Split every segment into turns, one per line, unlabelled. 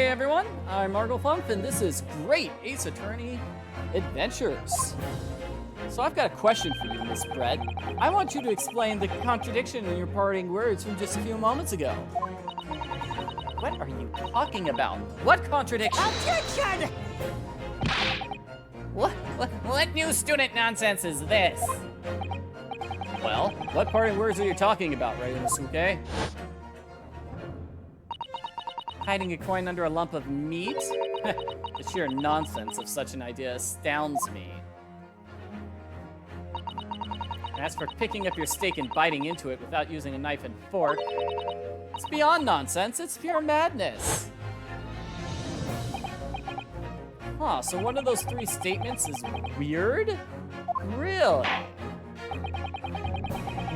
Hey everyone, I'm Margot Fump, and this is Great Ace Attorney Adventures. So I've got a question for you, Miss Brett. I want you to explain the contradiction in your parting words from just a few moments ago. What are you talking about? What contradiction?
Objection!
What new student nonsense is this? Well, what parting words are you talking about, Ryunosuke? Hiding a coin under a lump of meat? The sheer nonsense of such an idea astounds me. As for picking up your steak and biting into it without using a knife and fork, it's beyond nonsense, it's pure madness. Huh, so one of those three statements is weird? Really?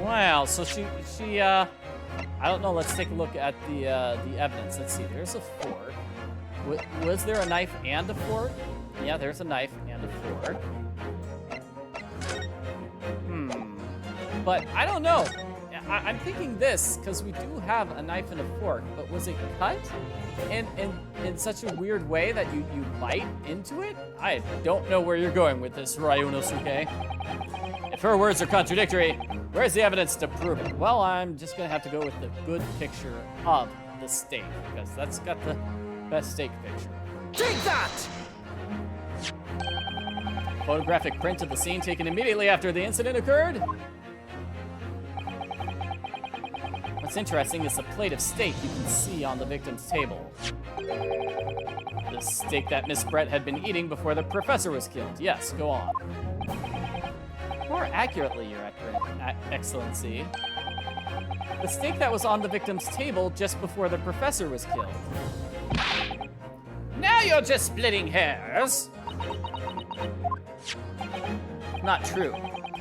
Wow, so she I don't know, let's take a look at the evidence. Let's see, there's a fork. Was there a knife and a fork? Yeah, there's a knife and a fork. But I don't know. I'm thinking this, because we do have a knife and a fork, but was it cut in such a weird way that you bite into it? I don't know where you're going with this, Ryunosuke. If her words are contradictory, where's the evidence to prove it? Well, I'm just gonna have to go with the good picture of the steak, because that's got the best steak picture.
Take that!
Photographic print of the scene taken immediately after the incident occurred. What's interesting is the plate of steak you can see on the victim's table. The steak that Miss Brett had been eating before the professor was killed. Yes, go on. More accurately, Your Excellency, the steak that was on the victim's table just before the professor was killed. Now you're just splitting hairs! Not true.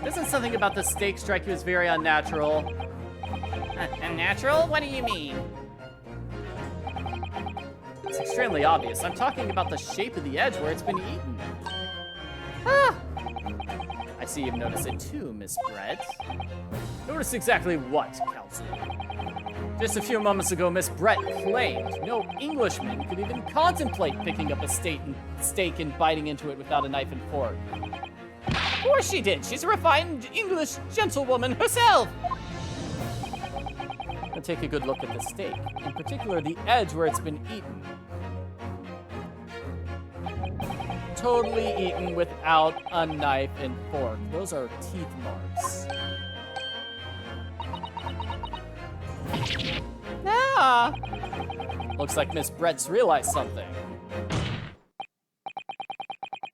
Doesn't something about the steak strike you as very unnatural? Unnatural? What do you mean? It's extremely obvious. I'm talking about the shape of the edge where it's been eaten. Ah! I see you've noticed it too, Miss Brett. Notice exactly what, Counselor? Just a few moments ago, Miss Brett claimed no Englishman could even contemplate picking up a steak and biting into it without a knife and fork. Of course she did. She's a refined English gentlewoman herself. Now take a good look at the steak, in particular the edge where it's been eaten. Totally eaten without a knife and fork. Those are teeth marks. Ah! Looks like Miss Brett's realized something.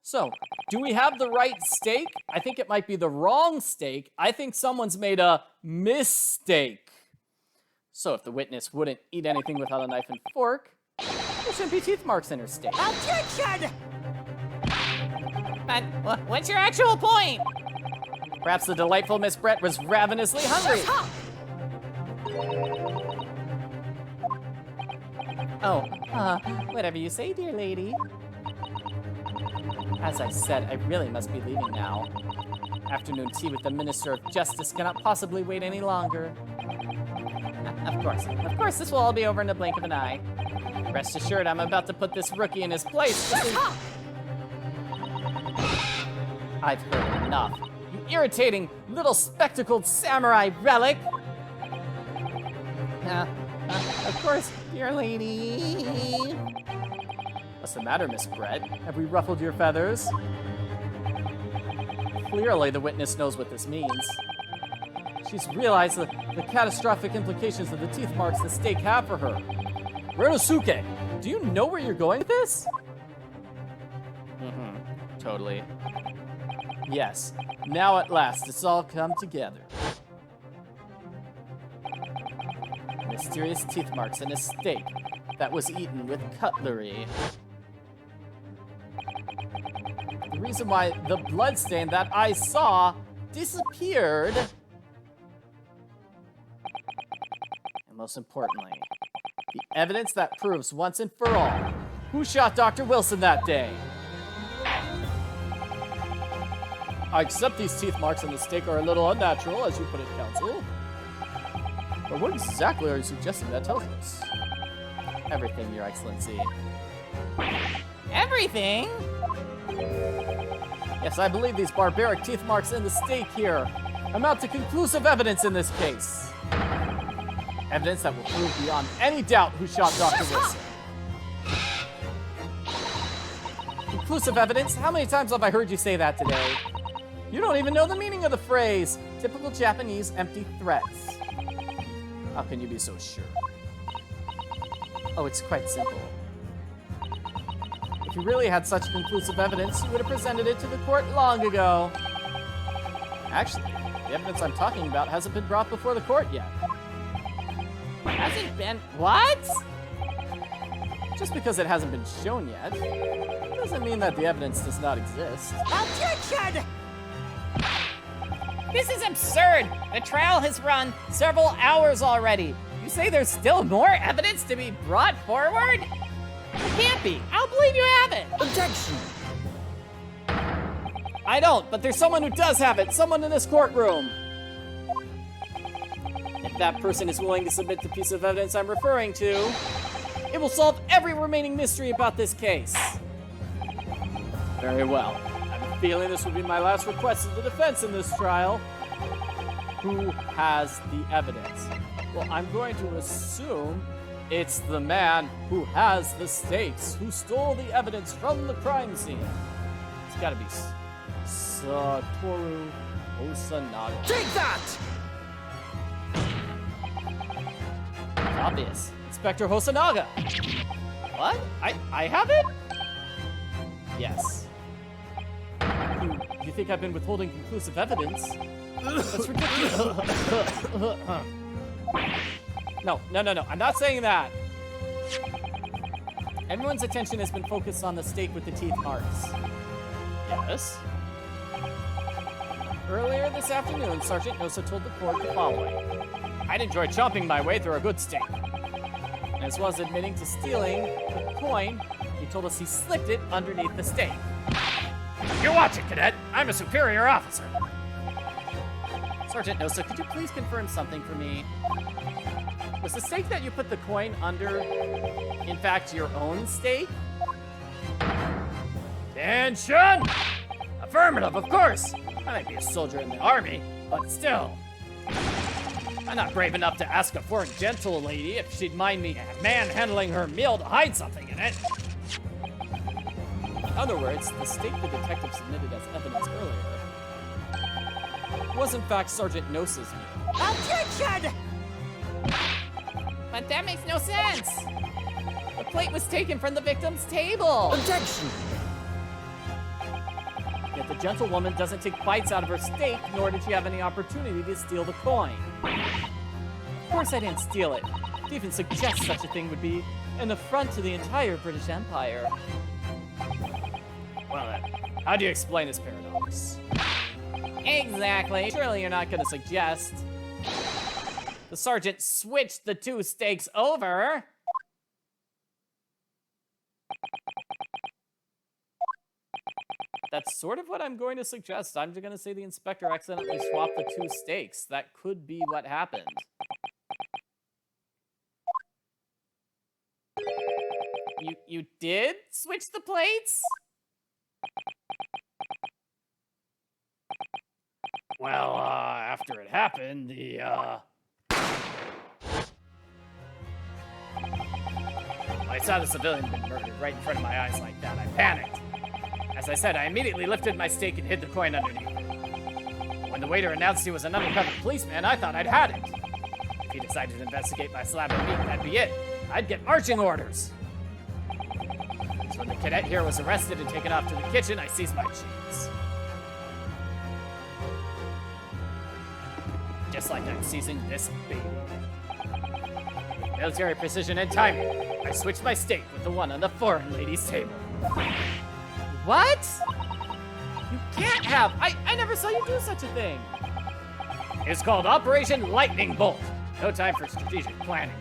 So, do we have the right steak? I think it might be the wrong steak. I think someone's made a mistake. So if the witness wouldn't eat anything without a knife and fork, there shouldn't be teeth marks in her steak.
Objection!
But what's your actual point? Perhaps the delightful Miss Brett was ravenously hungry.
Shut up!
Oh, whatever you say, dear lady. As I said, I really must be leaving now. Afternoon tea with the Minister of Justice cannot possibly wait any longer. Of course, this will all be over in the blink of an eye. Rest assured, I'm about to put this rookie in his place.
Shut up!
I've heard enough. You irritating little spectacled samurai relic! Of course, dear lady. What's the matter, Miss Brett? Have we ruffled your feathers? Clearly, the witness knows what this means. She's realized the catastrophic implications of the teeth marks the steak have for her. Ryunosuke, do you know where you're going with this? Totally. Yes, now at last it's all come together. Mysterious teeth marks in a steak that was eaten with cutlery. The reason why the bloodstain that I saw disappeared. And most importantly, the evidence that proves once and for all who shot Dr. Wilson that day. I accept these teeth marks on the steak are a little unnatural, as you put it, Counsel. But what exactly are you suggesting that tells us? Everything, Your Excellency.
Everything?
Yes, I believe these barbaric teeth marks in the steak here amount to conclusive evidence in this case. Evidence that will prove beyond any doubt who shot Dr. Wilson. Conclusive evidence? How many times have I heard you say that today? You don't even know the meaning of the phrase. Typical Japanese empty threats. How can you be so sure? Oh, it's quite simple. If you really had such conclusive evidence, you would have presented it to the court long ago. Actually, the evidence I'm talking about hasn't been brought before the court yet.
Hasn't been... What?
Just because it hasn't been shown yet, doesn't mean that the evidence does not exist.
Objection!
This is absurd! The trial has run several hours already. You say there's still more evidence to be brought forward? It can't be. I'll believe you have it.
Objection!
I don't, but there's someone who does have it. Someone in this courtroom. If that person is willing to submit the piece of evidence I'm referring to, it will solve every remaining mystery about this case. Very well. I have a feeling this will be my last request to the defense in this trial. Who has the evidence? Well, I'm going to assume it's the man who has the stakes, who stole the evidence from the crime scene. It's gotta be Satoru Osanaga.
Take that!
It's obvious. Inspector Hosanaga. What? I have it? Yes. You think I've been withholding conclusive evidence? That's ridiculous. No. I'm not saying that. Everyone's attention has been focused on the stake with the teeth marks. Yes? Earlier this afternoon, Sergeant Nosa told the court the following. I'd enjoy chomping my way through a good steak. And as well as admitting to stealing the coin, he told us he slipped it underneath the steak. You watch it, cadet. I'm a superior officer. Sergeant Nosa, could you please confirm something for me? Was the steak that you put the coin under, in fact, your own steak? Attention! Affirmative, of course. I might be a soldier in the army, but still. I'm not brave enough to ask a foreign gentle lady if she'd mind me manhandling her meal to hide something in it. In other words, the steak the detective submitted as evidence earlier was in fact Sergeant Nosa's meal.
Objection!
But that makes no sense. The plate was taken from the victim's table.
Objection!
Yet the gentlewoman doesn't take bites out of her steak, nor did she have any opportunity to steal the coin. Of course I didn't steal it. To even suggest such a thing would be an affront to the entire British Empire. Well then, how do you explain this paradox?
Exactly.
Surely you're not going to suggest the sergeant switched the two steaks over. That's sort of what I'm going to suggest. I'm going to say the inspector accidentally swapped the two steaks. That could be what happened. You did switch the plates? Well, after it happened, I saw the civilian been murdered right in front of my eyes like that. I panicked. As I said, I immediately lifted my steak and hid the coin underneath it. When the waiter announced he was an undercover policeman, I thought I'd had it. If he decided to investigate my slab of meat, that'd be it. I'd get marching orders. So when the cadet here was arrested and taken off to the kitchen, I seized my chance. Just like I'm seizing this baby. With military precision and timing, I switched my steak with the one on the foreign lady's table. What? You can't have. I never saw you do such a thing. It's called Operation Lightning Bolt. No time for strategic planning.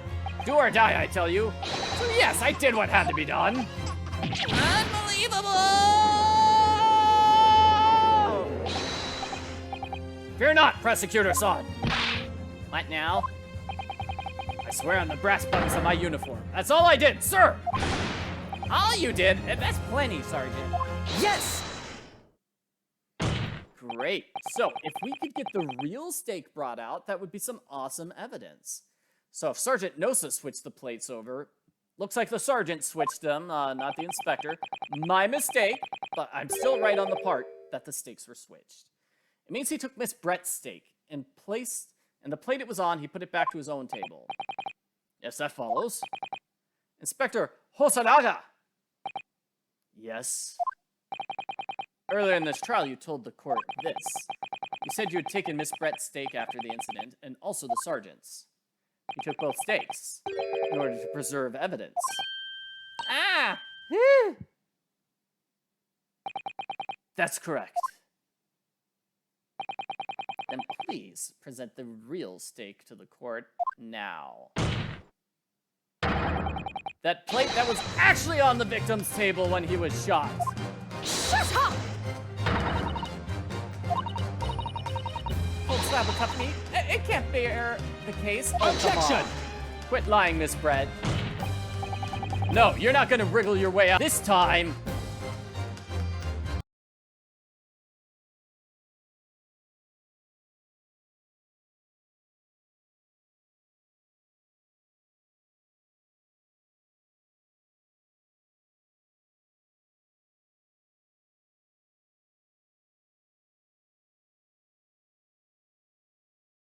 Do or die, I tell you. So yes, I did what had to be done.
Unbelievable!
Fear not, Prosecutor Son.
What now?
I swear on the brass buttons of my uniform. That's all I did, sir!
All you did? That's plenty, Sergeant.
Yes!
Great. So, if we could get the real steak brought out, that would be some awesome evidence. So, if Sergeant Nosa switched the plates over, looks like the sergeant switched them, not the inspector. My mistake, but I'm still right on the part that the steaks were switched. It means he took Miss Brett's steak and the plate it was on, he put it back to his own table. Yes, that follows. Inspector Hosanaga! Yes. Earlier in this trial, you told the court this. You said you had taken Miss Brett's steak after the incident, and also the sergeant's. You took both steaks in order to preserve evidence.
Ah!
That's correct. Then please present the real steak to the court now. That plate that was actually on the victim's table when he was shot.
Shut up!
Old slab of tough meat? It can't be the case.
Oh, come
Objection!
on. Quit lying, Miss Brett. No, you're not gonna wriggle your way out this time.